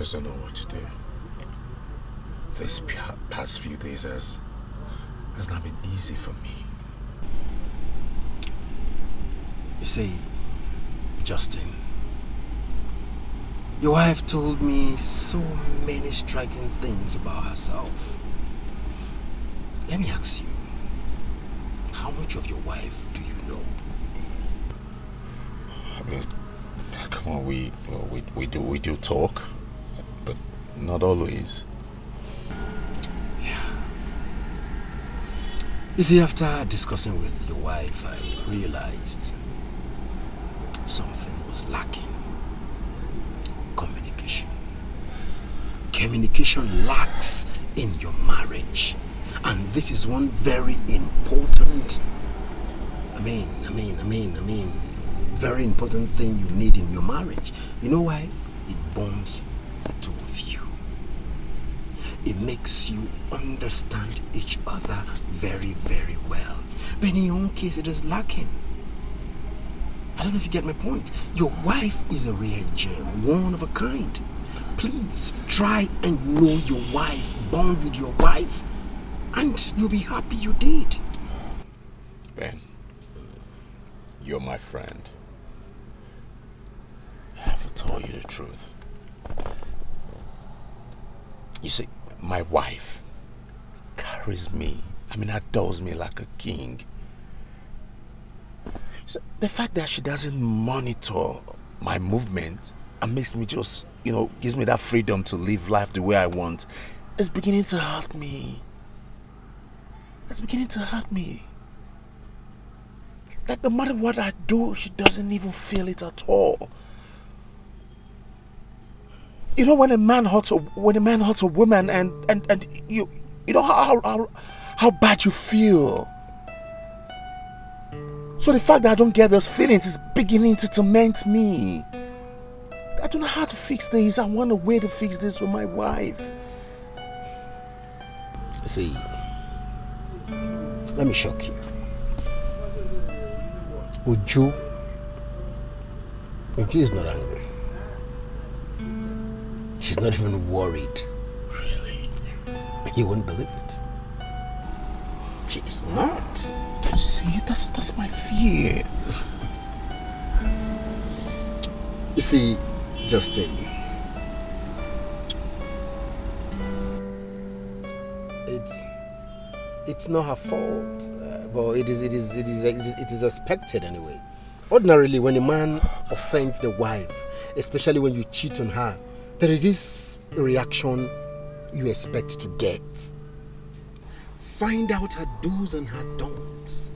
just don't know what to do. This past few days has not been easy for me. You see, Justin, your wife told me so many striking things about herself. Let me ask you, how much of your wife do you know? I mean, come on, we do talk, but not always. Yeah. You see, after discussing with your wife, I realized something was lacking. Communication. Communication lacks in your marriage. And this is one very important, very important thing you need in your marriage. You know why? It bonds the two of you. It makes you understand each other very, very well. But in your own case, it is lacking. I don't know if you get my point. Your wife is a rare gem, one of a kind. Please try and know your wife, bond with your wife, and you'll be happy you did. Ben, you're my friend. I have to tell you the truth. You see, my wife carries me, adores me like a king. So the fact that she doesn't monitor my movement and makes me just, gives me that freedom to live life the way I want, is beginning to hurt me. It's beginning to hurt me. Like no matter what I do, she doesn't even feel it at all. You know, when a man hurts a woman and you know how bad you feel. So the fact that I don't get those feelings is beginning to torment me. I don't know how to fix this. I want a way to fix this with my wife. See, let me shock you. Uju is not angry. She's not even worried. Really? You won't believe it. She's not. You see, that's my fear. You see, Justin, it's not her fault, but it is expected anyway. Ordinarily, when a man offends the wife, especially when you cheat on her, there is this reaction you expect to get. Find out her do's and her don'ts.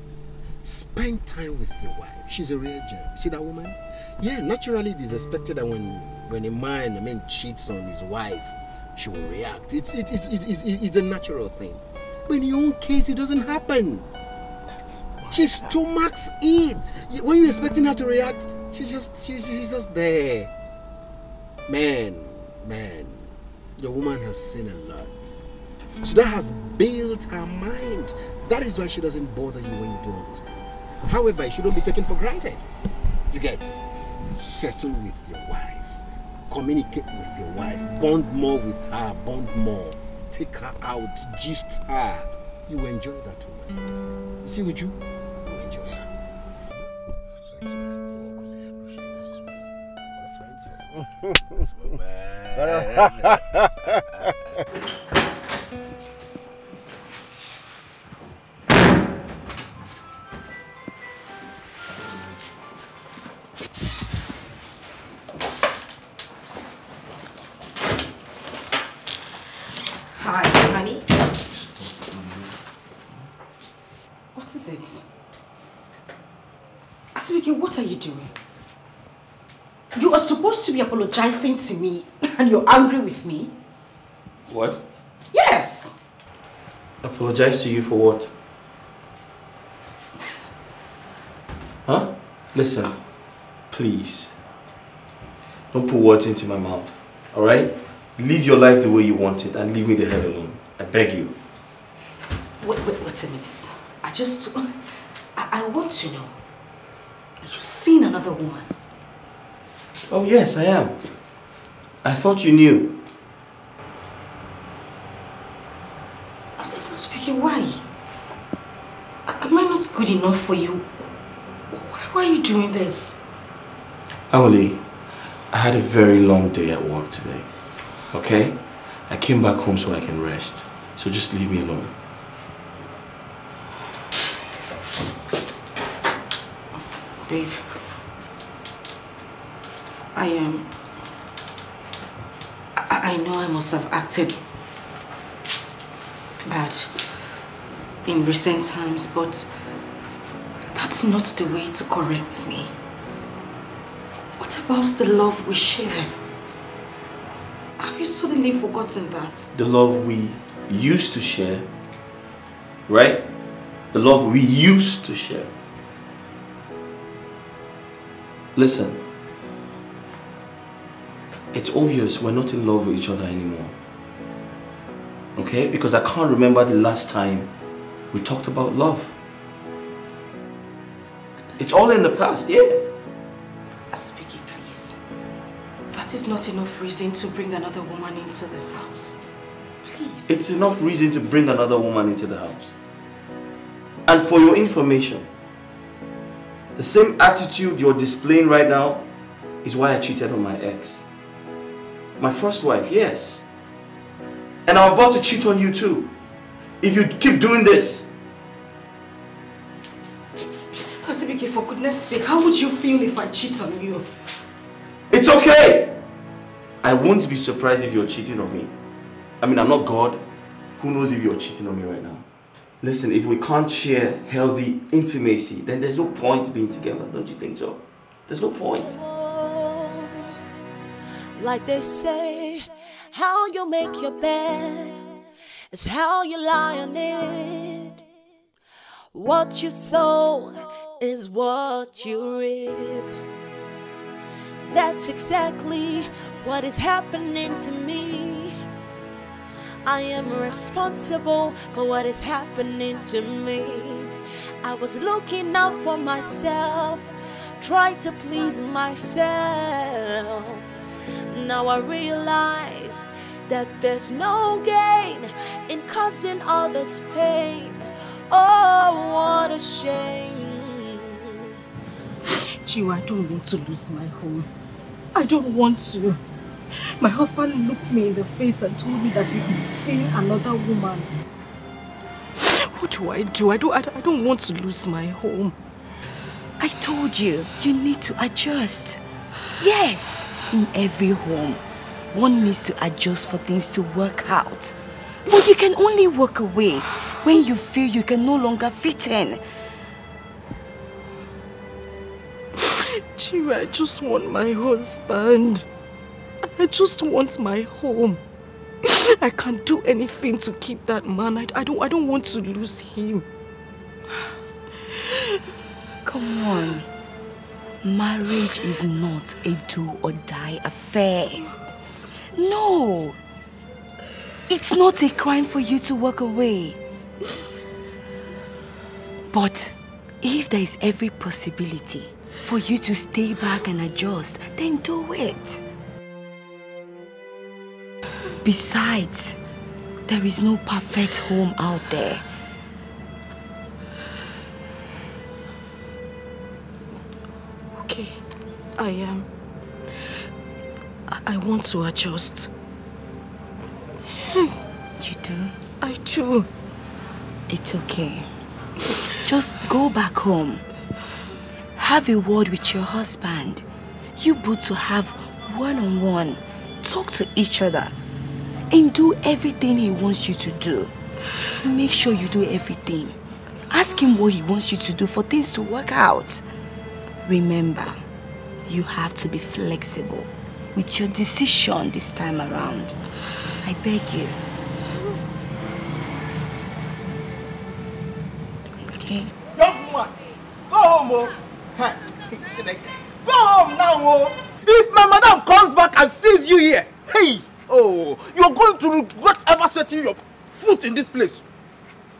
Spend time with your wife. She's a real gem. See that woman? Yeah, naturally it is expected that when a man cheats on his wife, she will react. It's a natural thing. But in your own case, it doesn't happen. She stomachs it. When you're expecting her to react, she's just there. Man, your woman has seen a lot. So that has built her mind. That is why she doesn't bother you when you do all these things. However, it shouldn't be taken for granted. You get? Settle with your wife. Communicate with your wife. Bond more with her. Bond more. Take her out. Gist her. You will enjoy that woman. You see, Uju? You will enjoy her. Thanks, man. I really appreciate this, man. What a friend. That's my man. Hi, honey. What is it? Asibike, what are you doing? You are supposed to be apologizing to me and you're angry with me? What? Yes! Apologize to you for what? Huh? Listen, please. Don't put words into my mouth, alright? Live your life the way you want it and leave me the hell alone. I beg you. Wait a minute. I want to know. Are you seeing another woman? Oh yes, I am. I thought you knew. not good enough for you. Why are you doing this? Emily, I had a very long day at work today. Okay? I came back home so I can rest. So just leave me alone. Babe, I know I must have acted bad in recent times, but that's not the way to correct me. What about the love we share? Have you suddenly forgotten that? The love we used to share, right? The love we used to share. Listen, it's obvious we're not in love with each other anymore. Okay? Because I can't remember the last time we talked about love. It's all in the past, yeah. Asubiki, please. That is not enough reason to bring another woman into the house. Please. It's enough reason to bring another woman into the house. And for your information, the same attitude you're displaying right now is why I cheated on my ex. My first wife, yes. And I'm about to cheat on you too. If you keep doing this. Asubiki, for goodness sake, how would you feel if I cheat on you? It's okay! I won't be surprised if you're cheating on me. I mean, I'm not God. Who knows if you're cheating on me right now? Listen, if we can't share healthy intimacy, then there's no point being together, don't you think so? There's no point. Like they say, how you make your bed is how you lie on it. What you sow is what you reap. That's exactly what is happening to me. I am responsible for what is happening to me. I was looking out for myself, tried to please myself. Now I realize that there's no gain in causing others pain. Oh, what a shame. Chiwa, I don't want to lose my home. I don't want to. My husband looked me in the face and told me that he is seeing another woman. What do? I don't want to lose my home. I told you, you need to adjust. Yes, in every home, one needs to adjust for things to work out. But you can only walk away when you feel you can no longer fit in. Chiwa, I just want my husband. I just want my home. I can't do anything to keep that man. I don't want to lose him. Come on. Marriage is not a do or die affair. No. It's not a crime for you to walk away. But if there is every possibility for you to stay back and adjust, then do it. Besides, there is no perfect home out there. Okay, I want to adjust. Yes. You do? I do. It's okay. Just go back home. Have a word with your husband. You both to have one-on-one. Talk to each other. And do everything he wants you to do. Make sure you do everything. Ask him what he wants you to do for things to work out. Remember, you have to be flexible with your decision this time around. I beg you. Okay? Young man, go home, oh. Hey, go home now, oh. If my madam comes back and sees you here, hey, oh, you're going to regret ever setting your foot in this place.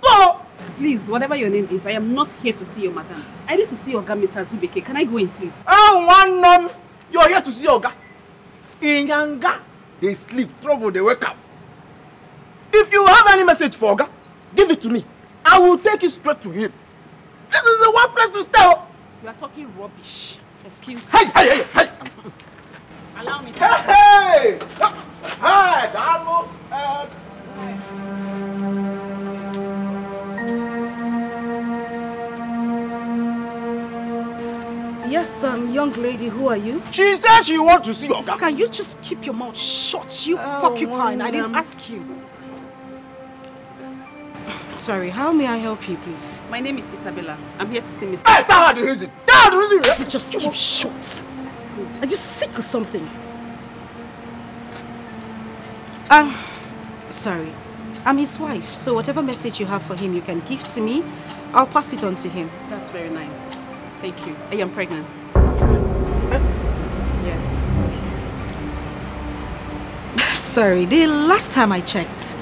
Go! Please, whatever your name is, I am not here to see your madam. I need to see your guy, Mr. Zubeke. Can I go in, please? Oh, one name. You're here to see your guy. In Yanga, they sleep, trouble, they wake up. If you have any message for Oga, give it to me. I will take it straight to him. This is the one place to stay. You are talking rubbish. Excuse me. Hey! Allow me. Hey! Hi, Dalo. Yes, young lady, who are you? She said she wants to see your guy. Can you just keep your mouth shut, you porcupine? I didn't ask you. Sorry, how may I help you, please? My name is Isabella. I'm here to see Mr. Hey, that's the reason. That's the reason. Just keep shut. Are you sick or something? Sorry. I'm his wife, so whatever message you have for him, you can give to me. I'll pass it on to him. That's very nice. Thank you. I am pregnant. Yes. Sorry, the last time I checked,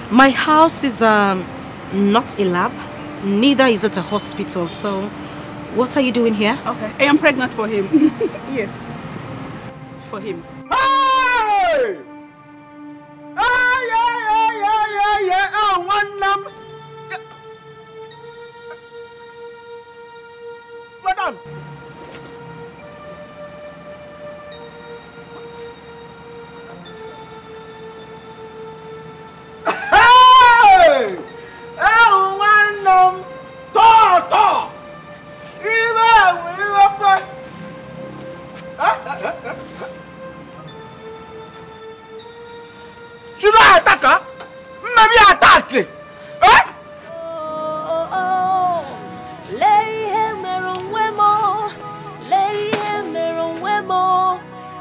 my house is not a lab, neither is it a hospital, so what are you doing here? Okay. I am pregnant for him. Yes. For him. Hey! Yeah. Oh, one Madam. Hey! Oh, one tonto. Should I attack her? Maybe attack it.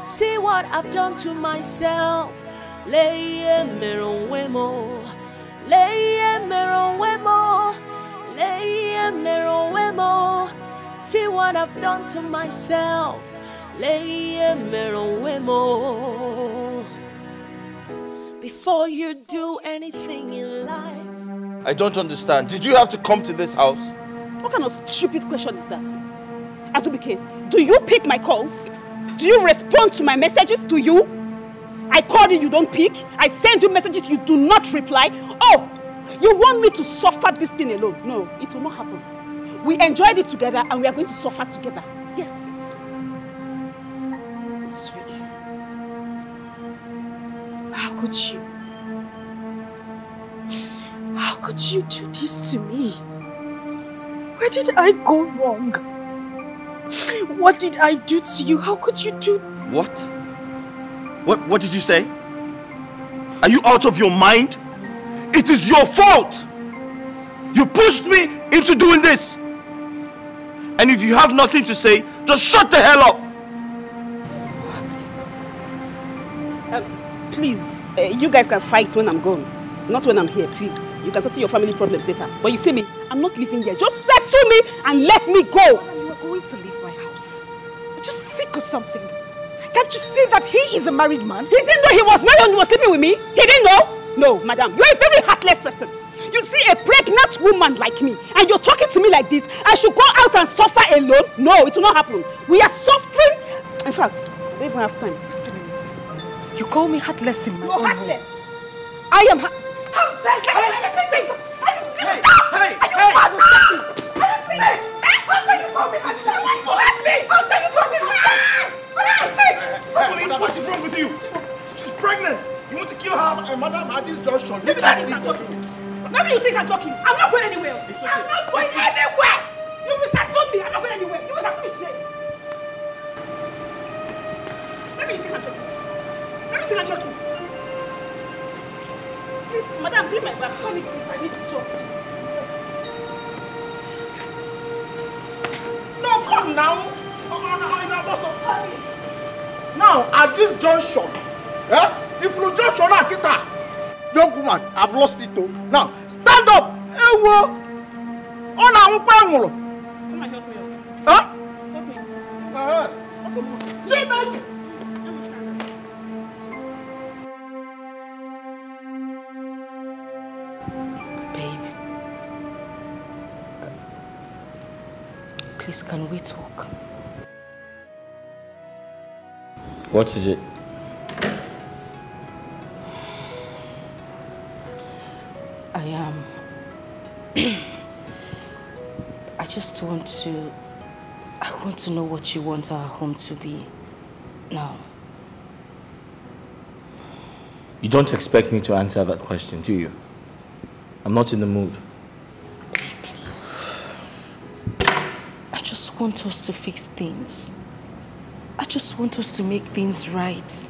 See what I've done to myself. See what I've done to myself. Before you do anything in life. I don't understand. Did you have to come to this house? What kind of stupid question is that? Azubike, do you pick my calls? Do you respond to my messages? Do you? I call you, you don't pick. I send you messages, you do not reply. Oh, you want me to suffer this thing alone? No, it will not happen. We enjoyed it together and we are going to suffer together. Yes. Sweet. How could you? How could you do this to me? Where did I go wrong? What did I do to you? How could you do? What? What did you say? Are you out of your mind? It is your fault! You pushed me into doing this! And if you have nothing to say, just shut the hell up! What? Please, you guys can fight when I'm gone. Not when I'm here, please. You can settle your family problems later. But you see me, I'm not living here. Just settle me and let me go! You are going to leave my house. Are you sick or something? Can't you see that he is a married man? He didn't know he was married and he was sleeping with me? He didn't know? No, madam, you're a very heartless person. You see a pregnant woman like me and you're talking to me like this. I should go out and suffer alone? No, it will not happen. We are suffering. In fact, I don't even have time. You call me heartless in my own heartless. home. I am How dare you? Are you mad or something? Are you sick? How dare you call me heartless? You want to hurt me? How dare you call me heartless? Are you sick? What is wrong with you? She's pregnant. You want to kill her, madam, at this junction? Maybe you think I'm talking. Maybe you think I'm talking. I'm not going anywhere. I'm not going anywhere. You misunderstood me. I'm not going anywhere. You misunderstood me today. Maybe you think I'm talking. Maybe you think I'm talking. Please, madam, bring my bag. Let me please. I need to talk to you. No, come now. Now, at this junction, if you junction, young woman, I've lost it though. Now, stand up. Come and help me. Huh? Help me. Babe. Please, can we talk? What is it? I just want to... I want to know what you want our home to be now. You don't expect me to answer that question, do you? I'm not in the mood. Please. I just want us to fix things. I just want us to make things right.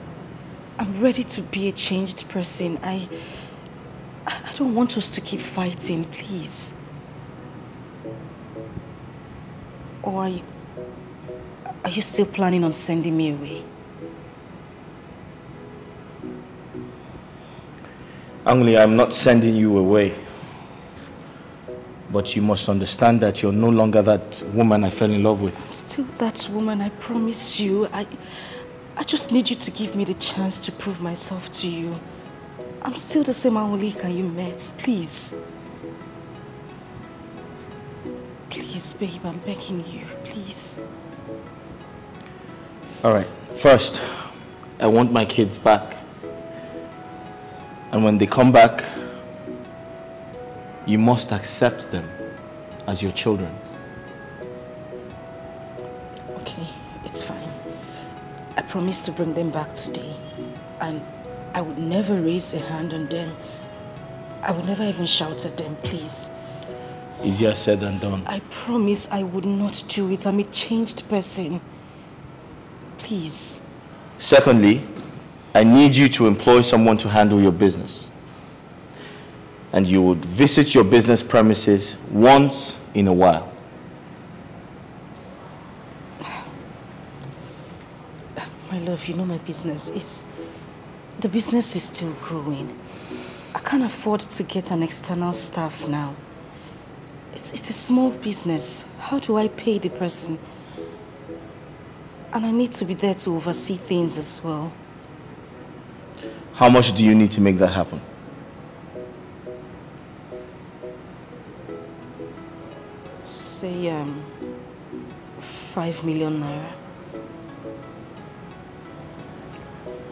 I'm ready to be a changed person. I don't want us to keep fighting, please. Or are you still planning on sending me away? Angli, I'm not sending you away. But you must understand that you're no longer that woman I fell in love with. I'm still that woman, I promise you. I just need you to give me the chance to prove myself to you. I'm still the same Angolika you met, please. Please, babe, I'm begging you, please. All right, first, I want my kids back. And when they come back, you must accept them as your children. Okay, it's fine. I promise to bring them back today. And I would never raise a hand on them. I would never even shout at them, please. Easier said than done. I promise I would not do it. I'm a changed person. Please. Secondly, I need you to employ someone to handle your business. And you would visit your business premises once in a while. My love, you know my business is... The business is still growing. I can't afford to get an external staff now. It's a small business. How do I pay the person? And I need to be there to oversee things as well. How much do you need to make that happen? Say, 5 million naira.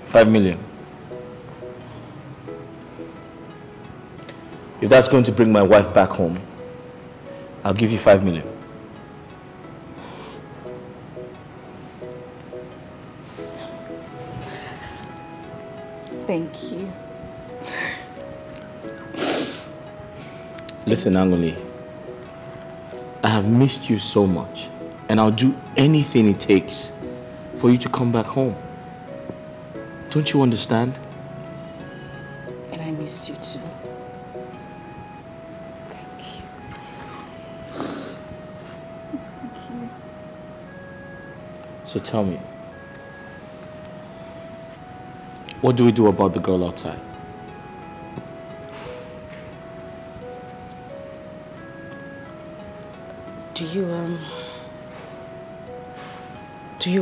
5 million. If that's going to bring my wife back home, I'll give you 5 million. Thank you. Listen, Angoli, I have missed you so much, and I'll do anything it takes for you to come back home. Don't you understand? And I miss you too. Thank you. Thank you. So tell me, what do we do about the girl outside? Do you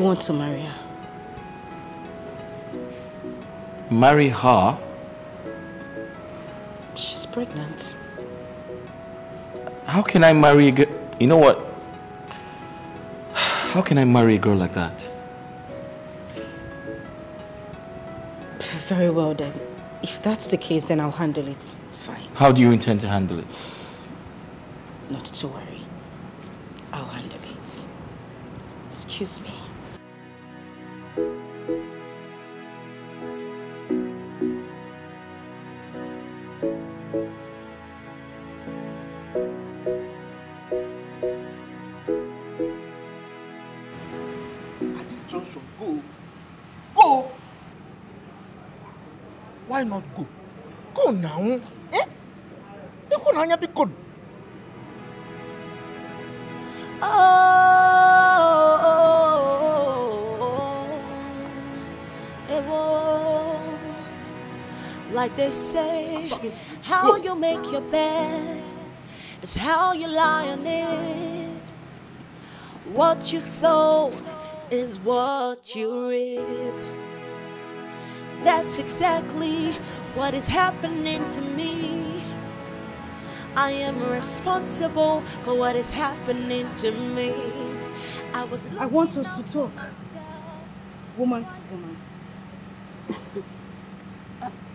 want to marry her? Marry her? She's pregnant. How can I marry a girl? You know what? How can I marry a girl like that? Very well then. If that's the case, then I'll handle it. It's fine. How do you intend to handle it? Not to worry. I'll handle it. Excuse me. At this junction, go. Go! Why not go? Go now. Eh? You go now, be good. Like they say, how you make your bed is how you lie on it. What you sow is what you reap. That's exactly what is happening to me. I am responsible for what is happening to me. I want us to talk, woman to woman.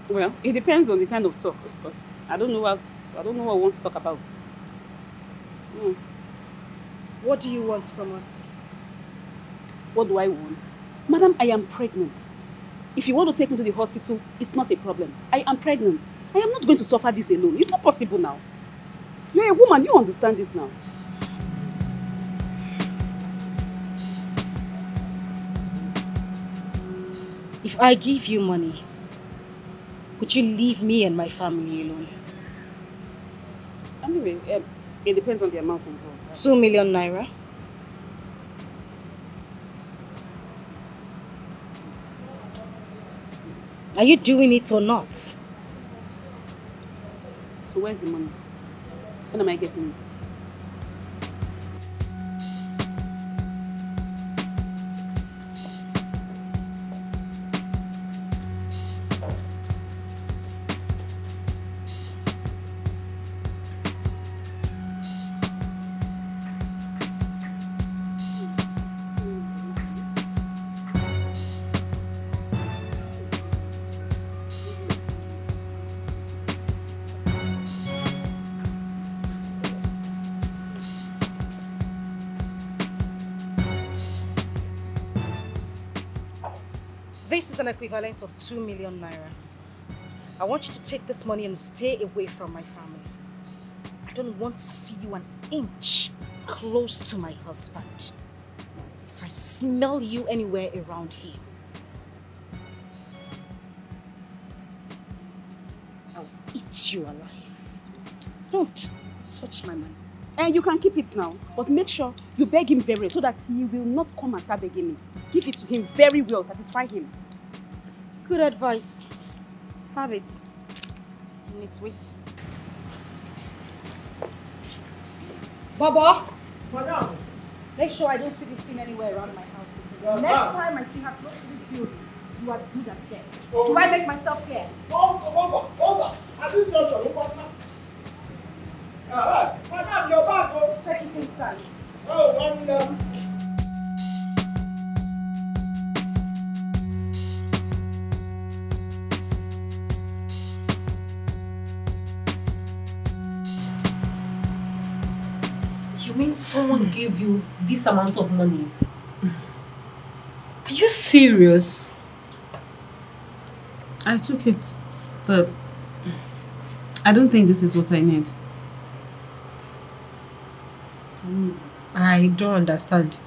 Well, it depends on the kind of talk, because I don't know what I want to talk about. What do you want from us? What do I want? Madam, I am pregnant. If you want to take me to the hospital, it's not a problem. I am pregnant. I am not going to suffer this alone. It's not possible now. You're a woman, you understand this now. If I give you money, would you leave me and my family alone? Anyway, it depends on the amount involved. 2 million naira. Are you doing it or not? So where's the money? When am I getting it? This is an equivalent of 2 million naira. I want you to take this money and stay away from my family. I don't want to see you an inch close to my husband. If I smell you anywhere around here, I'll eat you alive. Don't touch my money. And you can keep it now, but make sure you beg him very well so that he will not come and start begging me. Give it to him very well, satisfy him. Good advice. Have it. You need to wait. Baba! Madam! Make sure I don't see this thing anywhere around my house. Next time I see her close to this building, you are as good as scared. Do I make myself clear? Hold on. I didn't know so. Madam, you're back. Take it inside. Oh, wonderful. You mean someone gave you this amount of money? Are you serious? I took it, but I don't think this is what I need. I don't understand.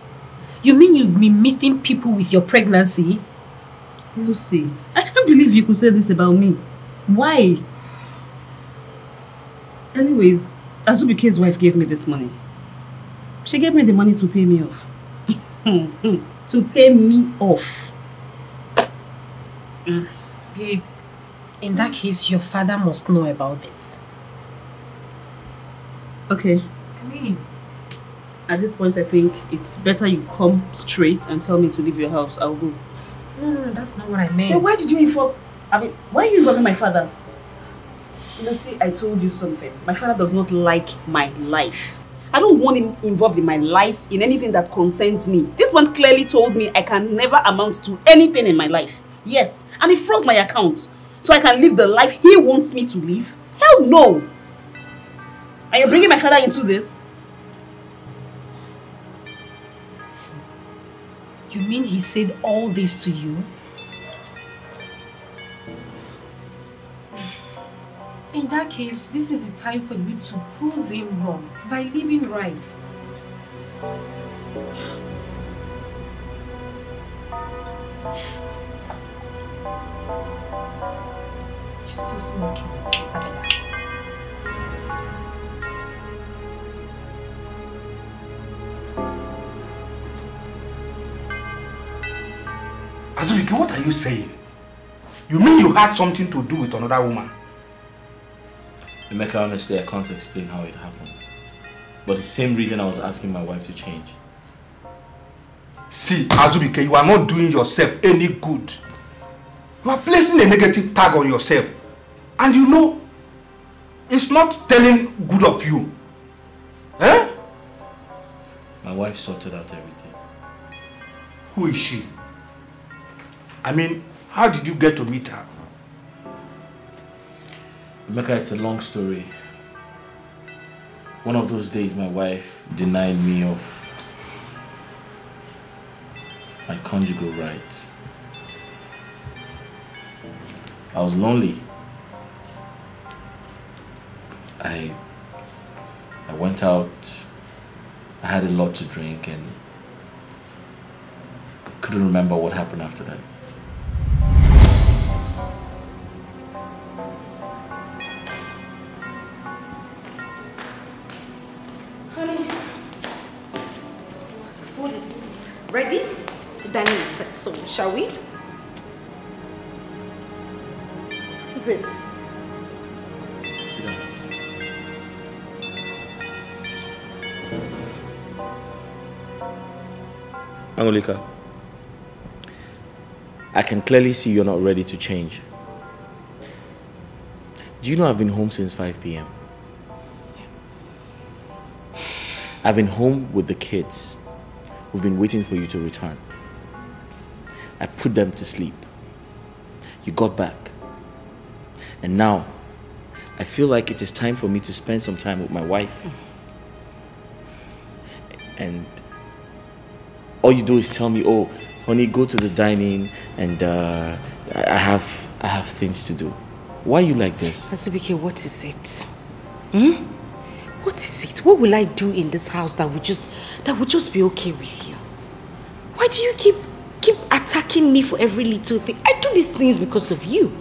You mean you've been meeting people with your pregnancy? Lucy, I can't believe you could say this about me. Why? Anyways, Azubike's wife gave me this money. She gave me the money to pay me off. To pay me off. Babe, in that case, your father must know about this. Okay. I mean, at this point, I think it's better you come straight and tell me to leave your house. I'll go. No, that's not what I meant. Then why did you inform? Why are you involving my father? You know, see, I told you something. My father does not like my life. I don't want him involved in my life, in anything that concerns me. This one clearly told me I can never amount to anything in my life. Yes, and he froze my account so I can live the life he wants me to live. Hell no! And you're bringing my father into this? You mean he said all this to you? In that case, this is the time for you to prove him wrong by living right. You're still smoking, Isabella. Azubike, what are you saying? You mean you had something to do with another woman? Emeka, honestly, I can't explain how it happened. But the same reason I was asking my wife to change. See, Azubike, you are not doing yourself any good. You are placing a negative tag on yourself. And you know, it's not telling good of you. Eh? My wife sorted out everything. Who is she? I mean, how did you get to meet her? Emeka, it's a long story. One of those days my wife denied me of my conjugal rights. I was lonely. I went out, I had a lot to drink and couldn't remember what happened after that. Honey, the food is ready. The dining is set, so shall we? What is it? Sit down. Angolika, I can clearly see you're not ready to change. Do you know I've been home since 5 p.m.? I've been home with the kids. We've been waiting for you to return. I put them to sleep. You got back. And now, I feel like it is time for me to spend some time with my wife. And all you do is tell me, oh, honey, go to the dining and I have things to do. Why are you like this? Azubike, what is it? Hmm? What is it? What will I do in this house that would just be okay with you? Why do you keep attacking me for every little thing? I do these things because of you.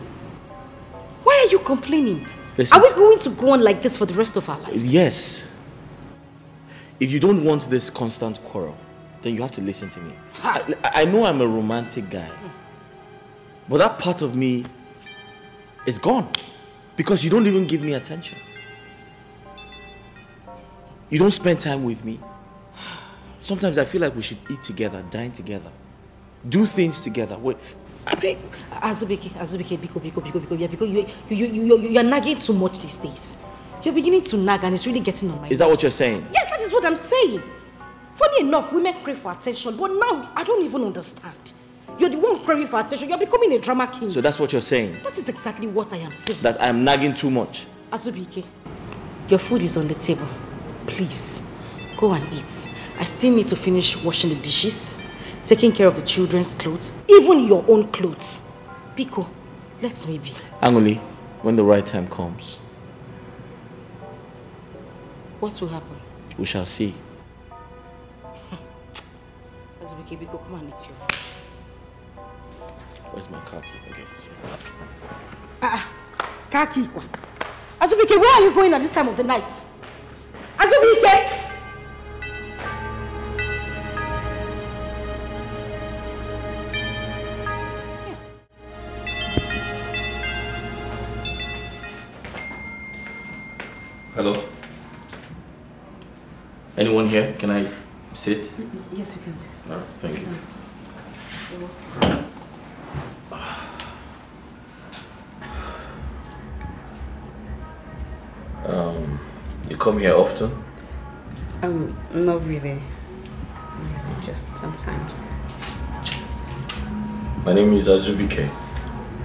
Why are you complaining? Listen, are we going to go on like this for the rest of our lives? Yes. If you don't want this constant quarrel, then you have to listen to me. I know I'm a romantic guy, but that part of me is gone because you don't even give me attention. You don't spend time with me. Sometimes I feel like we should eat together, dine together, do things together. Wait, I mean, Azubike, Biko, you're nagging too much these days. You're beginning to nag and it's really getting on my nerves. Is that what you're saying? Yes, that is what I'm saying. Funny enough, women crave for attention, but now I don't even understand. You're the one craving for attention. You're becoming a drama king. So that's what you're saying? That is exactly what I am saying. That I'm nagging too much? Azubike, your food is on the table. Please, go and eat. I still need to finish washing the dishes, taking care of the children's clothes, even your own clothes. Biko, let me be. Angoli, when the right time comes. What will happen? We shall see. Azubike, Biko, come and eat your food. Where's my car key? Okay. Car key. Azubike, where are you going at this time of the night? Azubike! Hello? Anyone here? Can I sit? Yes, you can. All right, thank you. You come here often? Not really. Just sometimes. My name is Azubike.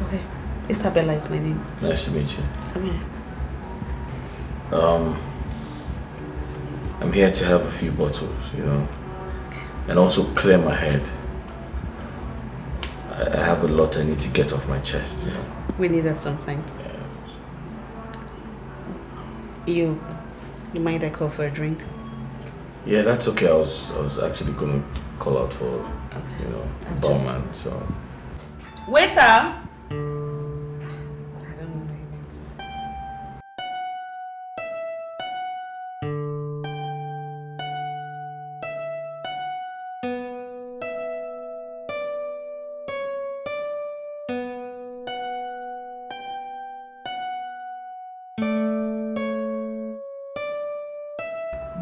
Okay. Isabella is my name. Nice to meet you. Isabella. I'm here to have a few bottles, you know, and also clear my head. I have a lot I need to get off my chest, you know. We need that sometimes. Yeah. You mind I call for a drink? Yeah, that's okay. I was actually gonna call out for, you know, a barman, so. Waiter!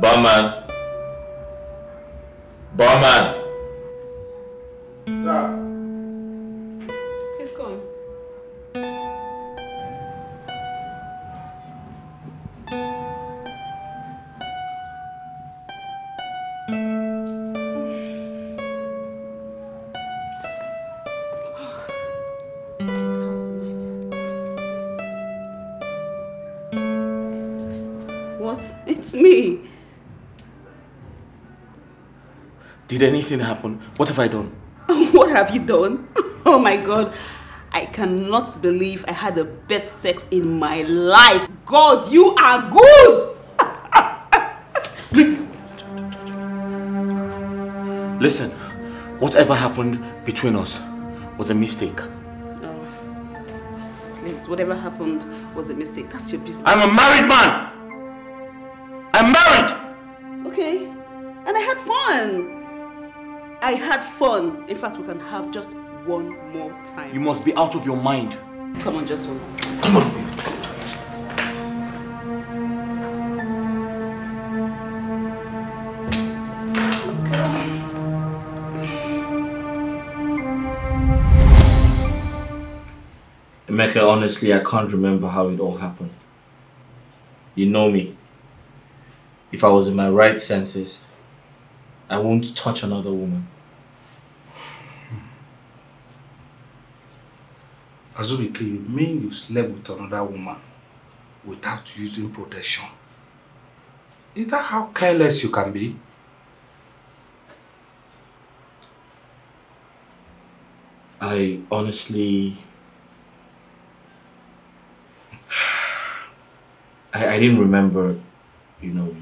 Barman. Barman. Sir. He's gone. What? It's me. Did anything happen? What have I done? I have you done? Oh my God. I cannot believe I had the best sex in my life. God, you are good! Listen, whatever happened between us was a mistake. No. Please, whatever happened was a mistake. That's your business. I'm a married man! I'm married! Okay. And I had fun. I had fun. In fact, we can have just one more time. You must be out of your mind. Come on, just one more time. Come on. Emeka, honestly, I can't remember how it all happened. You know me. If I was in my right senses, I won't touch another woman. Azubike, you mean you slept with another woman without using protection? Is that how careless you can be? I honestly... I didn't remember, you know,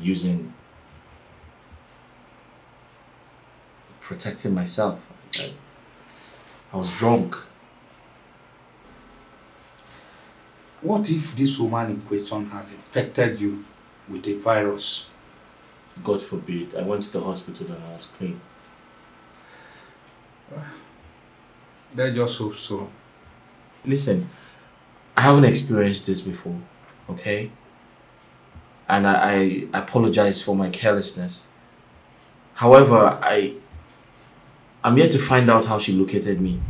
protecting myself. I was drunk. What if this woman in question has infected you with a virus? God forbid. I went to the hospital and I was clean. Let's just hope so. Listen, I haven't experienced this before, okay? And I apologize for my carelessness. However, I'm yet to find out how she located me.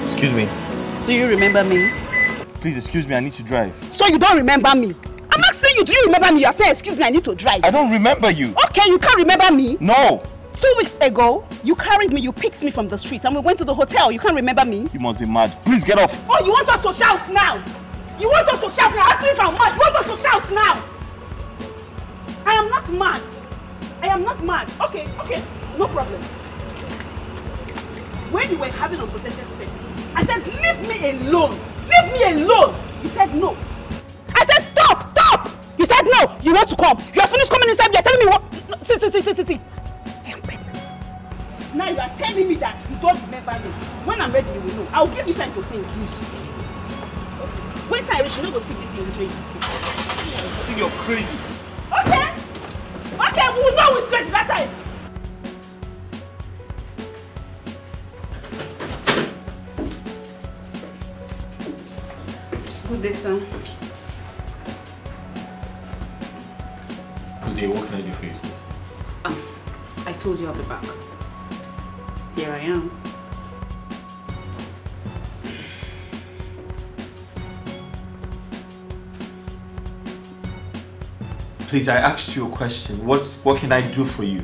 Excuse me. Do you remember me? Please excuse me, I need to drive. So you don't remember me? I'm asking you, do you remember me? You're saying, excuse me, I need to drive. I don't remember you. Okay, you can't remember me? No. 2 weeks ago, you carried me, you picked me from the street and we went to the hotel. You can't remember me? You must be mad. Please get off. Oh, you want us to shout now? You want us to shout now? Ask me if I'm mad. You want us to shout now? I am not mad. I am not mad. Okay, no problem. When you were having unprotected sex, I said, leave me alone. Leave me alone. You said no. I said, stop. You said no. You want to come. You are finished coming inside. You are telling me what? No, see. I am pregnant. Now you are telling me that you don't remember me. When I'm ready, you will know. I'll give you time to say English. Okay. When time I reach, you know go speak this English way you speak. I think you're crazy. Okay, we will know who's crazy that time. Good day, son. Good day, what can I do for you? I told you I'll be back. Here I am. Please, I asked you a question. What can I do for you?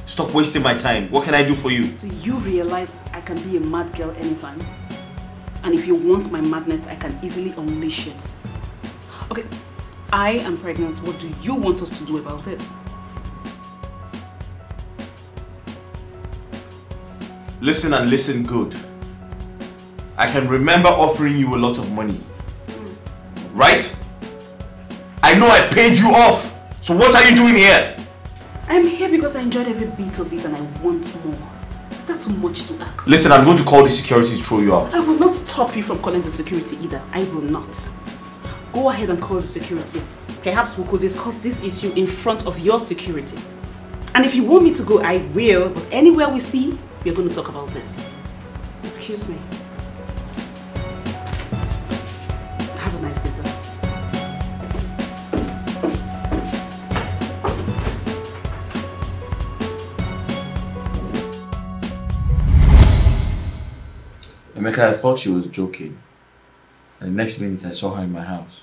Stop wasting my time. What can I do for you? Do you realize I can be a mad girl anytime? And if you want my madness, I can easily unleash it. Okay, I am pregnant. What do you want us to do about this? Listen and listen good. I can remember offering you a lot of money. Right? I know I paid you off. So what are you doing here? I'm here because I enjoyed every bit of it and I want more. Is that too much to ask? Listen, I'm going to call the security to throw you out. I will not stop you from calling the security either. I will not. Go ahead and call the security. Perhaps we could discuss this issue in front of your security. And if you want me to go, I will. But anywhere we see, we're going to talk about this. Excuse me. Have a nice day, sir. Emeka, I thought she was joking. And the next minute I saw her in my house.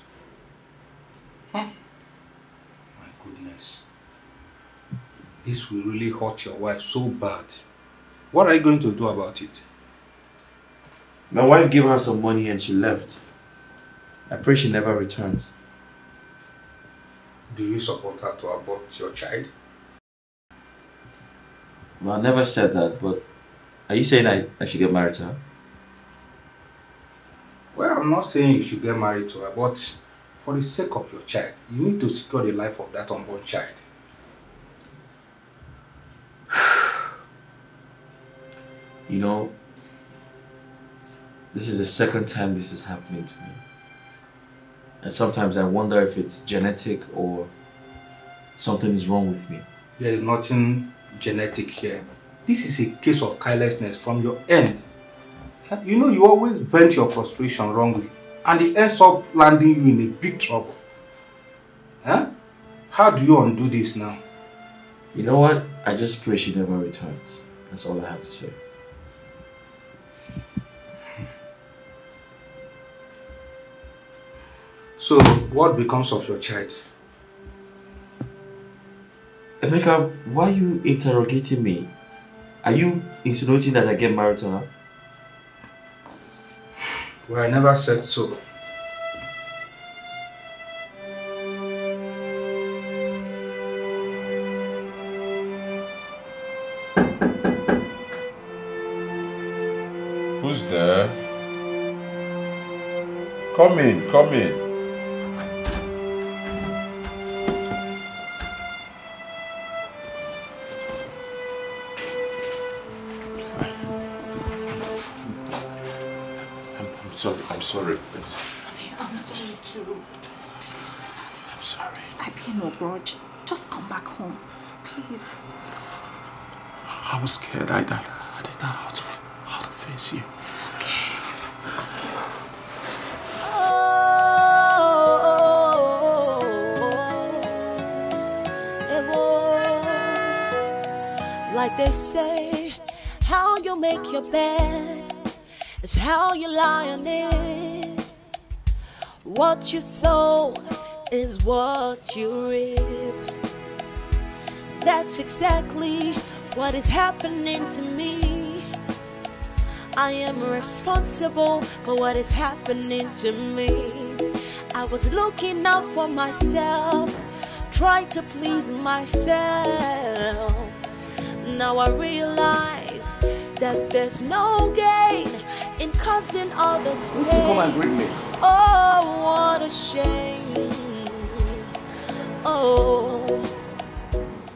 My goodness. This will really hurt your wife so bad. What are you going to do about it? My wife gave her some money and she left. I pray she never returns. Do you support her to abort your child? Well, I never said that, but are you saying I should get married to her? Well, I'm not saying you should get married to her, but for the sake of your child, you need to secure the life of that unborn child. You know, this is the second time this is happening to me. And sometimes I wonder if it's genetic or something is wrong with me. There is nothing genetic here. This is a case of carelessness from your end. You know, you always vent your frustration wrongly, and it ends up landing you in a big trouble. Huh? How do you undo this now? You know what? I just pray she never returns. That's all I have to say. So, what becomes of your child? Emeka, why are you interrogating me? Are you insinuating that I get married to her? Well, I never said so. Who's there? Come in, come in. I'm sorry, please. I'm sorry too. Please. I'm sorry. I bear no grudge. Just come back home, please. I was scared. I didn't know how to face you. It's okay. Like they say, how you make your bed is how you lie on it. What you sow is what you reap. That's exactly what is happening to me. I am responsible for what is happening to me. I was looking out for myself, tried to please myself. Now I realize that there's no gain in causing others pain. Come and greet me. Oh, what a shame. Oh.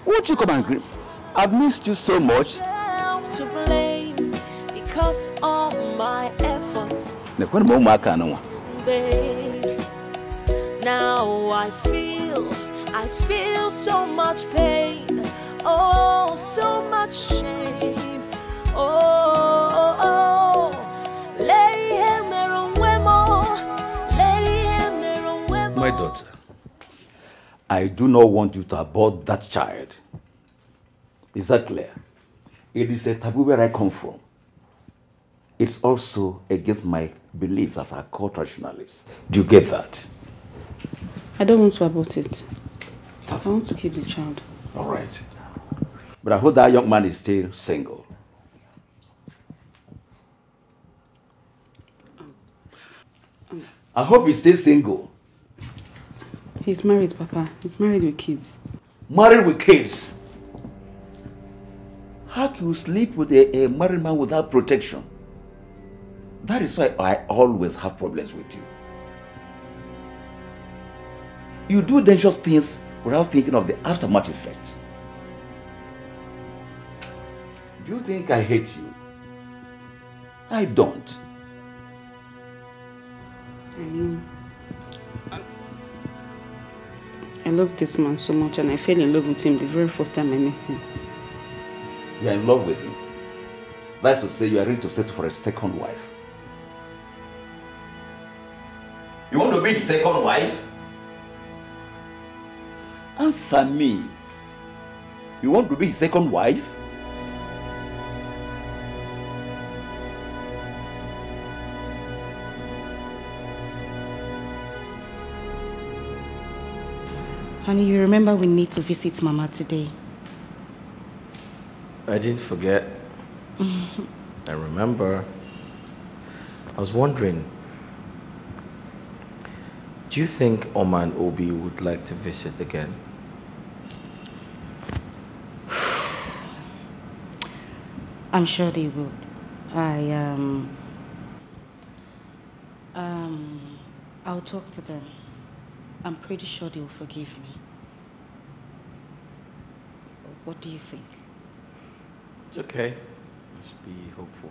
Won't you come and greet me? I've missed you so much. Self to blame because all my efforts. Babe, now I feel so much pain. Oh, so much shame. Oh, my daughter, I do not want you to abort that child. Is that clear? It is a taboo where I come from. It's also against my beliefs as a core traditionalist. Do you get that? I don't want to abort it. I want to keep the child. All right. But I hope that young man is still single. I hope he's still single. He's married, Papa. He's married with kids. Married with kids? How can you sleep with a married man without protection? That is why I always have problems with you. You do dangerous things without thinking of the aftermath effects. Do you think I hate you? I don't. I love this man so much, and I fell in love with him the very first time I met him. You are in love with him? That's to say you are ready to settle for a second wife. You want to be the second wife? Answer me. You want to be his second wife? Honey, you remember we need to visit Mama today. I didn't forget. I remember. I was wondering, do you think Oma and Obi would like to visit again? I'm sure they would. I'll talk to them. I'm pretty sure they'll forgive me. What do you think? It's okay. Just be hopeful.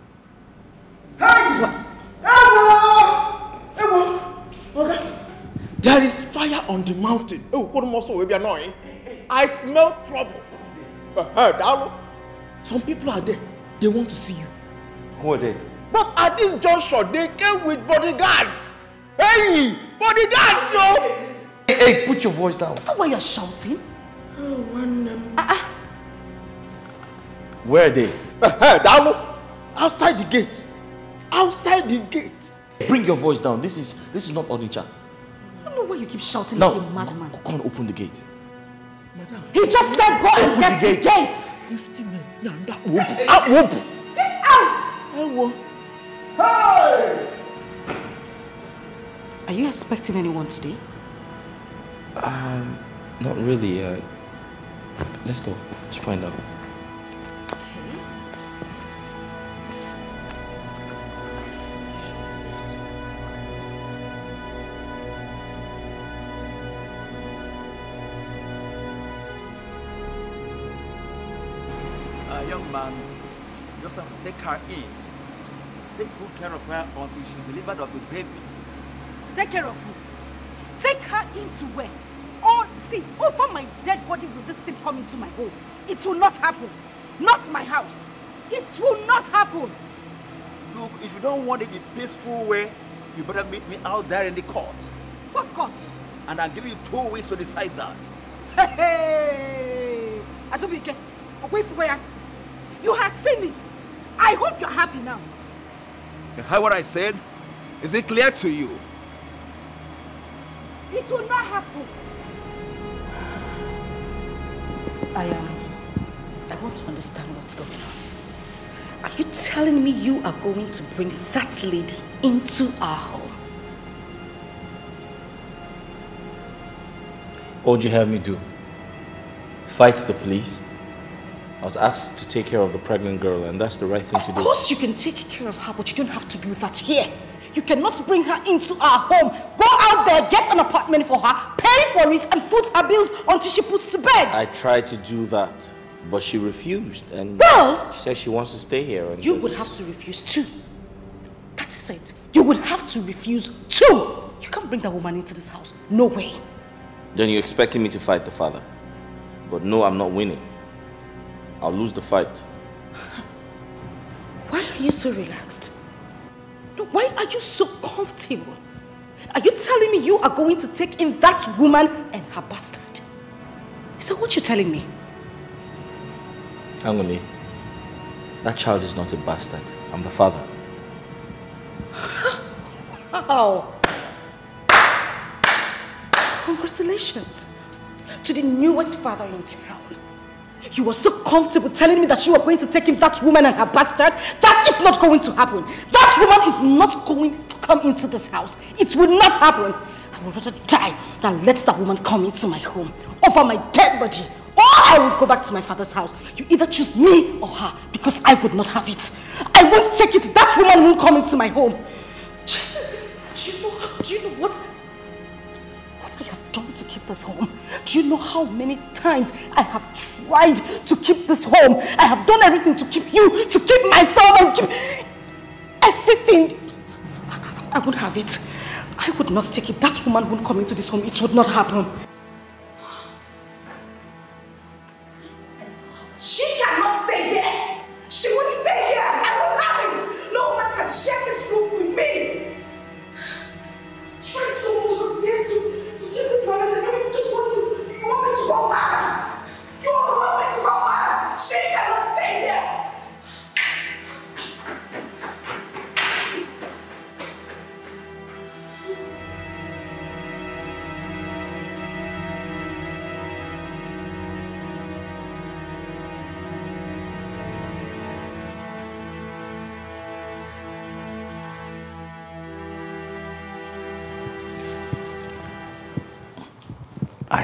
There is fire on the mountain. Oh, what muscle will be annoying? I smell trouble. Some people are there. They want to see you. Who are they? But at this juncture, they came with bodyguards. Hey, bodyguards, yo! Hey, put your voice down. Is that why you're shouting? Where are they? Outside the gate. Outside the gate. Bring your voice down. This is not Onitsha. I don't know why you keep shouting like a madman. Go and open the gate. Madam. He just said go and get the gate. 50 men. Whoop. Get out! Hey! Are you expecting anyone today? Not really. Let's go. Let's find out. Young man, just have to take her in. Take good care of her until she's delivered of the baby. Take care of who? Take her into where? Oh, see, over my dead body will this thing come into my home. It will not happen. Not my house. It will not happen. Look, if you don't want it the peaceful way, you better meet me out there in the court. What court? And I'll give you 2 weeks to decide that. Hey! Azubike, away from where? You have seen it. I hope you're happy now. You heard what I said? Is it clear to you? It will not happen. I want to understand what's going on. Are you telling me you are going to bring that lady into our home? What would you have me do? Fight the police? I was asked to take care of the pregnant girl, and that's the right thing to do. Of course you can take care of her, but you don't have to do that here. You cannot bring her into our home. Go out there, get an apartment for her, pay for it, and foot her bills until she puts to bed. I tried to do that, but she refused, and well, she says she wants to stay here. And you would have to refuse too. That is it. You would have to refuse too. You can't bring that woman into this house. No way. Then you're expecting me to fight the father. But no, I'm not winning. I'll lose the fight. Why are you so relaxed? No, why are you so comfortable? Are you telling me you are going to take in that woman and her bastard? Is that what you're telling me? Angoni, that child is not a bastard. I'm the father. Wow. Congratulations to the newest father in town. You were so comfortable telling me that you were going to take in that woman and her bastard. That is not going to happen. That woman is not going to come into this house. It will not happen. I would rather die than let that woman come into my home over my dead body. Or I would go back to my father's house. You either choose me or her, because I would not have it. I won't take it. That woman won't come into my home. Jesus, do you know what I have done to keep this home? Do you know how many times I have tried to keep this home? I have done everything to keep you, to keep myself, and keep everything. I won't have it. I would not take it. That woman won't come into this home. It would not happen. She cannot stay here. She will stay here. I won't have it. No one can share this room with me. Try so much of this to keep this marriage, and you just want me to go mad. You want me to go mad. She cannot stay here.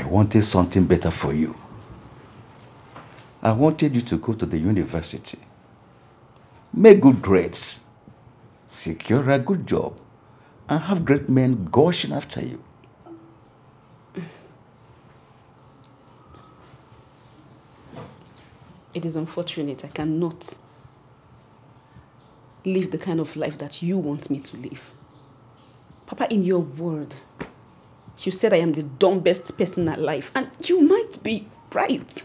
wanted something better for you. I wanted you to go to the university, make good grades, secure a good job, and have great men gushing after you. It is unfortunate I cannot live the kind of life that you want me to live. Papa, in your word, you said I am the dumbest person alive, and you might be right.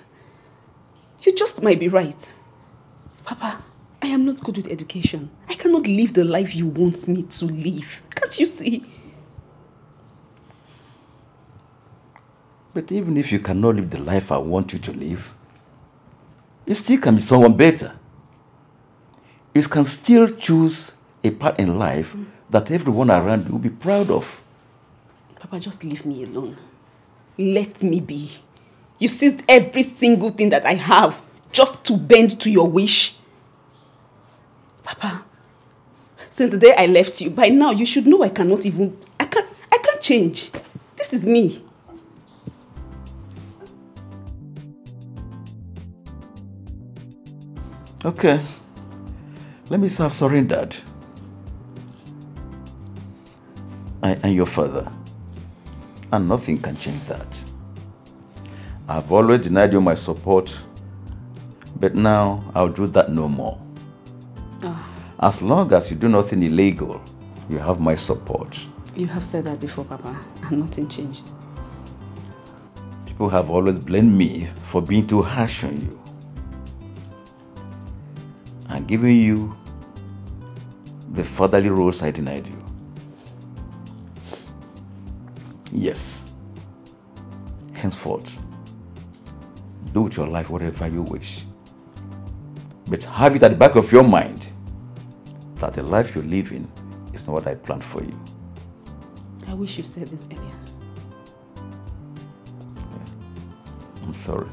You just might be right. Papa, I am not good with education. I cannot live the life you want me to live. Can't you see? But even if you cannot live the life I want you to live, you still can be someone better. You can still choose a part in life that everyone around you will be proud of. Papa, just leave me alone. Let me be. You seized every single thing that I have just to bend to your wish. Papa, since the day I left you, by now you should know I can't change. This is me. Okay. Let me say I've surrendered. I am your father, and nothing can change that. I've always denied you my support, but now I'll do that no more. Oh. As long as you do nothing illegal, you have my support. You have said that before, Papa, and nothing changed. People have always blamed me for being too harsh on you. I'm giving you the fatherly roles I denied you. Yes. Henceforth, do with your life whatever you wish. But have it at the back of your mind that the life you're living is not what I planned for you. I wish you said this earlier. I'm sorry.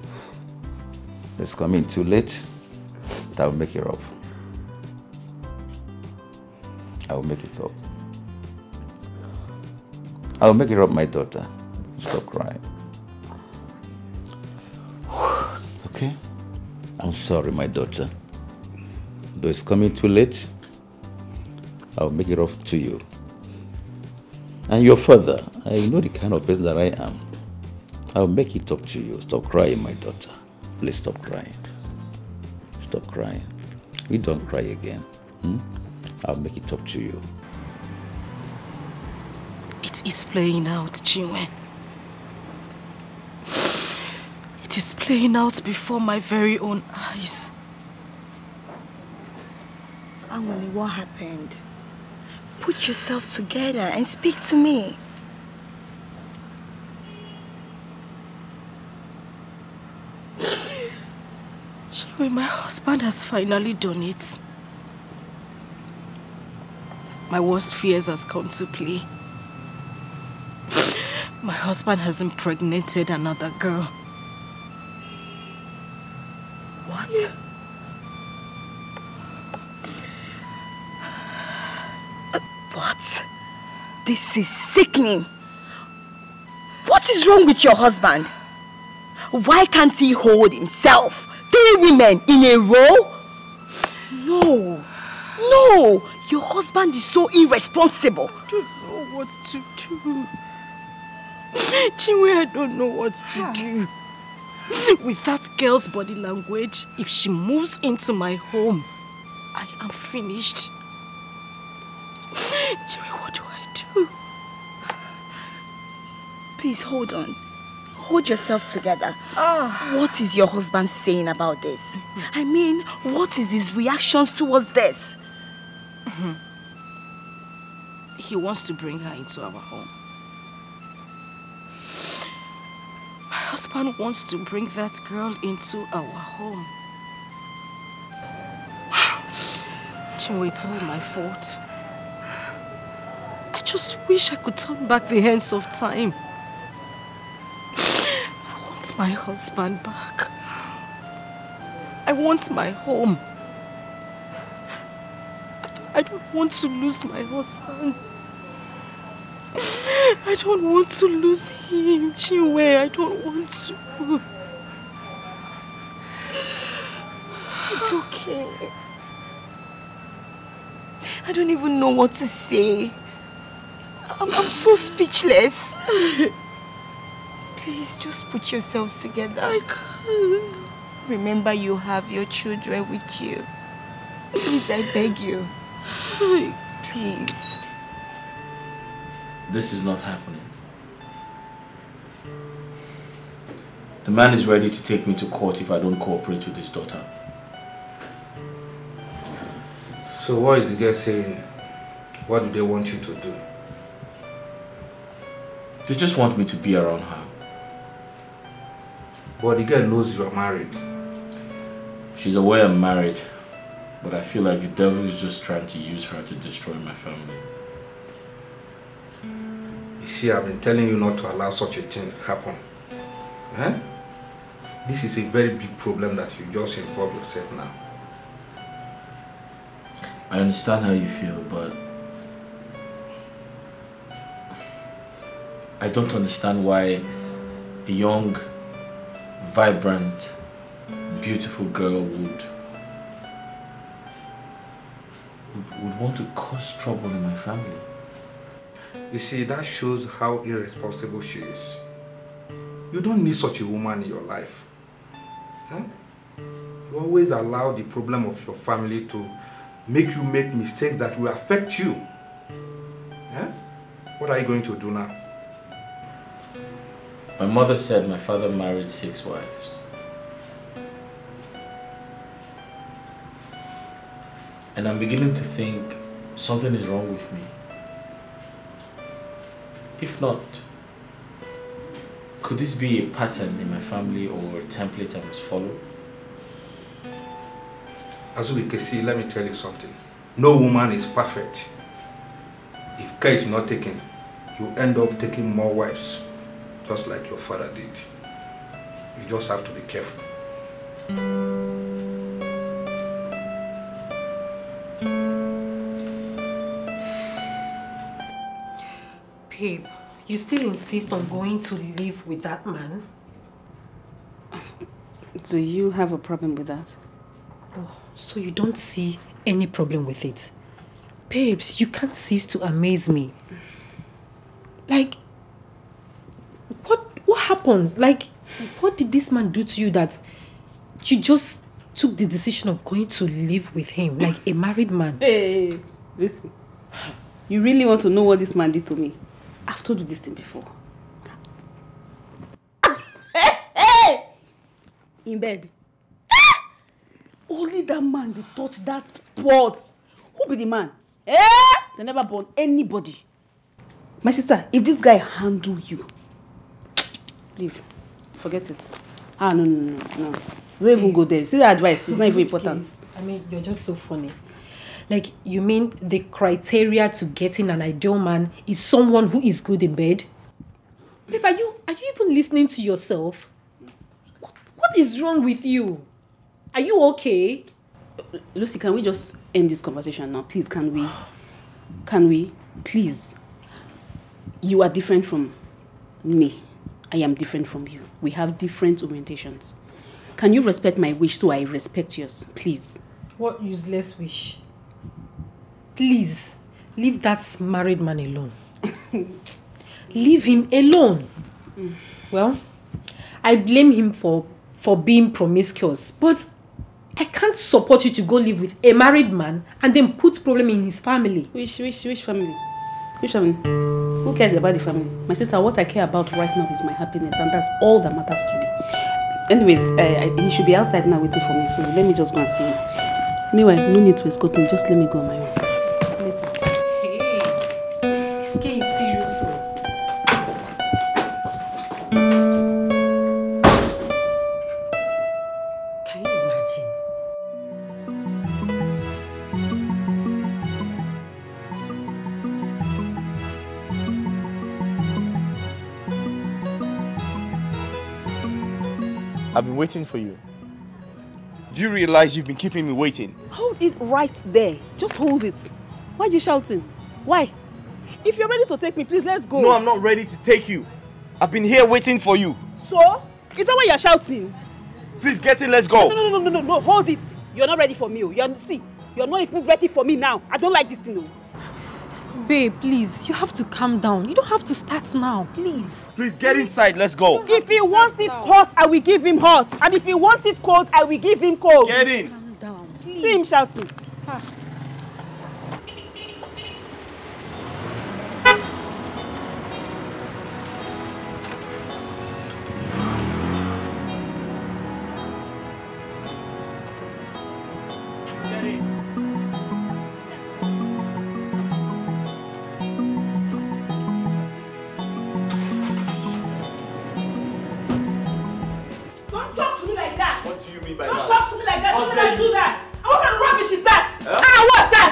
It's coming too late, but I will make it up. I will make it up. I will make it up, my daughter. Stop crying. Okay? I'm sorry, my daughter. Though it's coming too late, I will make it up to you. And your father, I know the kind of person that I am. I will make it up to you. Stop crying, my daughter. Please stop crying. Stop crying. You don't cry again. I'll make it up to you. It is playing out, Chinwe. It is playing out before my very own eyes. Amoni, what happened? Put yourself together and speak to me. Chinwe, my husband has finally done it. My worst fears has come to play. My husband has impregnated another girl. What? What? This is sickening. What is wrong with your husband? Why can't he hold himself? 3 women in a row? No. No. Your husband is so irresponsible. I don't know what to do. Chinwe, I don't know what to do. With that girl's body language, if she moves into my home, I am finished. Chinwe, what do I do? Please hold on. Hold yourself together. What is your husband saying about this? I mean, what is his reactions towards this? He wants to bring her into our home. My husband wants to bring that girl into our home. Chinwe, it's all my fault. I just wish I could turn back the hands of time. I want my husband back. I want my home. I don't want to lose my husband. I don't want to lose him, Chinwe. I don't want to. It's okay. I don't even know what to say. I'm so speechless. Please, just put yourselves together. I can't. Remember, you have your children with you. Please, I beg you. Please. This is not happening. The man is ready to take me to court if I don't cooperate with his daughter. So what is the girl saying? What do they want you to do? They just want me to be around her. But the girl knows you are married. She's aware I'm married, but I feel like the devil is just trying to use her to destroy my family. You see, I've been telling you not to allow such a thing happen. Eh? This is a very big problem that you just involve yourself now. I understand how you feel, but I don't understand why a young, vibrant, beautiful girl would want to cause trouble in my family. You see, that shows how irresponsible she is. You don't need such a woman in your life. Huh? You always allow the problem of your family to make you make mistakes that will affect you. Huh? What are you going to do now? My mother said my father married 6 wives. And I'm beginning to think something is wrong with me. If not, could this be a pattern in my family or a template I must follow? Azubike, see, let me tell you something. No woman is perfect. If care is not taken, you end up taking more wives, just like your father did. You just have to be careful. Babe, you still insist on going to live with that man? Do you have a problem with that? Oh, so you don't see any problem with it? Babes, you can't cease to amaze me. Like, what happened? Like, what did this man do to you that you just took the decision of going to live with him like a married man? Hey, listen. You really want to know what this man did to me? I've told you this thing before. Hey! In bed. Only that man they touch that spot. Who be the man? They never born anybody. My sister, if this guy handle you, leave. Forget it. No. Don't even go there. See the advice. It's not even important. Case, I mean, you're just so funny. Like, you mean the criteria to getting an ideal man is someone who is good in bed? Babe, are you even listening to yourself? What is wrong with you? Are you okay? Lucy, can we just end this conversation now? Please, can we? Can we? Please. You are different from me. I am different from you. We have different orientations. Can you respect my wish so I respect yours? Please. What useless wish? Please, leave that married man alone. Leave him alone. Well, I blame him for being promiscuous, but I can't support you to go live with a married man and then put problem in his family. Which family? Which family? Who cares about the family? My sister, what I care about right now is my happiness, and that's all that matters to me. Anyways, he should be outside now waiting for me, so let me just go and see him. Meanwhile, no need to escort me, just let me go on my own. I've been waiting for you. Do you realize you've been keeping me waiting? Hold it right there. Just hold it. Why are you shouting? Why? If you're ready to take me, please, let's go. No, I'm not ready to take you. I've been here waiting for you. So? Is that why you're shouting? Please get in, let's go. No, hold it. You're not ready for me. You're not even ready for me now. I don't like this thing. Babe, please, you have to calm down. You don't have to start now, please. Please get inside, let's go. If he wants it hot, I will give him hot. And if he wants it cold, I will give him cold. Get in. Calm down, please. See him shouting.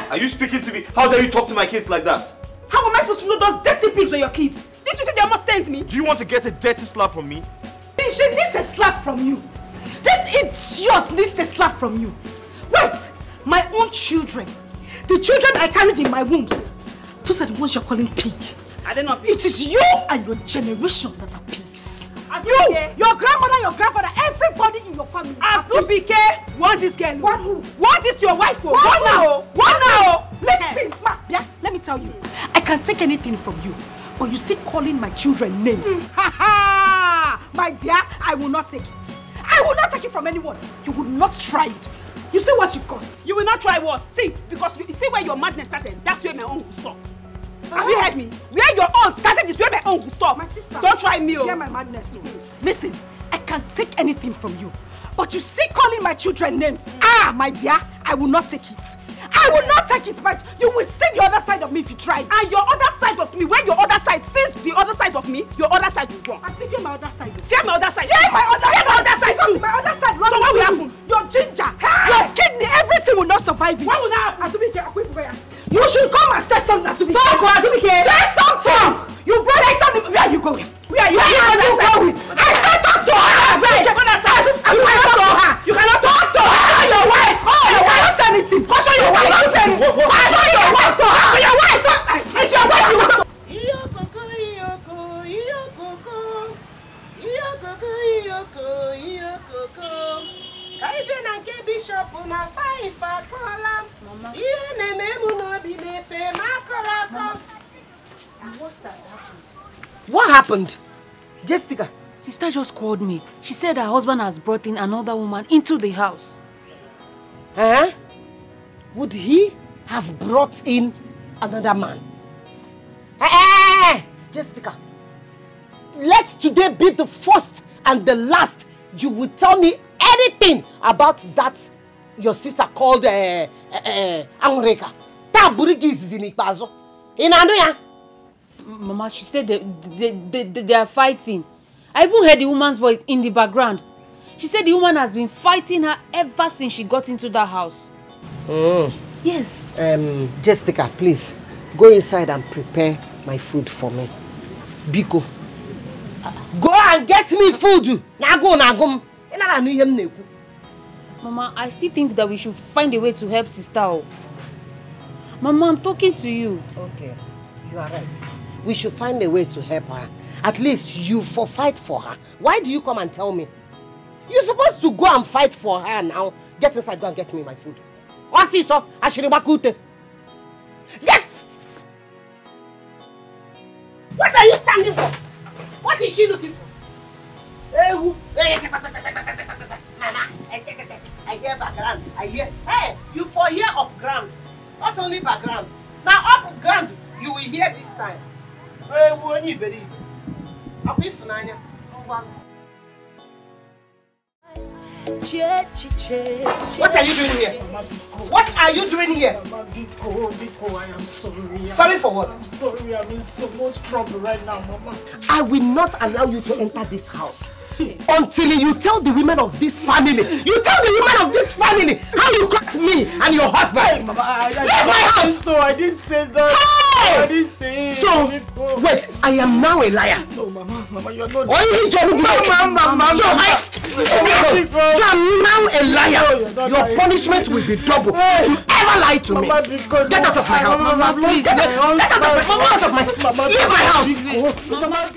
Are you speaking to me? How dare you talk to my kids like that? How am I supposed to know those dirty pigs were your kids? Didn't you say they must stand me? Do you want to get a dirty slap from me? She needs a slap from you. This idiot needs a slap from you. Wait, my own children, the children I carried in my wombs, those are the ones you're calling pig. Are they not pigs? It is you and your generation that are pigs. You, your grandmother, your grandfather, everybody in your family. Azubike, want this girl? Want who? Want this your wife? What now? What now? Listen, ma, yeah, let me tell you. I can't take anything from you, but you see calling my children names. Ha ha! My dear, I will not take it. I will not take it from anyone. You will not try it. You see what you cost. You will not try what? See, because you see where your madness started. That's where my own will stop. Have you heard me? Where your own started is where my own will stop. My sister. Don't try me. Hear my madness. Listen, I can't take anything from you. But you see calling my children names. Ah, my dear, I will not take it. I will not take it, but you will see the other side of me if you try. And your other side of me, where your other side sees the other side of me, your other side will wrong. Auntie, fear my other side. Fear my other side. Fear my other side. My other side. Because my other side wrong. So what will happen? Your ginger, your kidney, everything will not survive it. What will happen? You should come and say something, Azubike. Talk, Azubike. Say something. You brought something. Where are you going? Where are you going? I said talk to her. You cannot talk to her. You cannot talk to her. Your wife. Oh, your wife. Don't say anything. Go show your wife. Don't say anything. Go show your wife to her. Your wife. It's your wife. You want to. What happened? Jessica? Sister just called me. She said her husband has brought in another woman into the house. Eh? Would he have brought in another man? Jessica, let today be the first and the last you will tell me anything about that your sister called Angureka. Mama, she said they are fighting. I even heard the woman's voice in the background. She said the woman has been fighting her ever since she got into that house. Yes. Jessica, please, go inside and prepare my food for me. Biko. Go and get me food. Mama, I still think that we should find a way to help sister. Mama, I'm talking to you. Okay, you are right. We should find a way to help her. At least you fight for her. Why do you come and tell me? You're supposed to go and fight for her now. Get inside, go and get me my food. Get! What are you standing for? What is she looking for? Mama, I hear background. I hear. Hey, you for hear up ground. Not only background. Now up ground, you will hear this time. What are you doing here? What are you doing here? Biko, I am sorry. Sorry for what? I'm sorry, I'm in so much trouble right now, Mama. I will not allow you to enter this house until you tell the women of this family. You tell the women of this family how you got me and your husband. Hey, Mama, leave my house. So I didn't say that. Hey! So, wait, I am now a liar. No, Mama, you are not. Mama. So I'm now a liar. Your punishment will be double. If you ever lie to me, get out of my house. Mama, please. Get out of my house. Leave my house.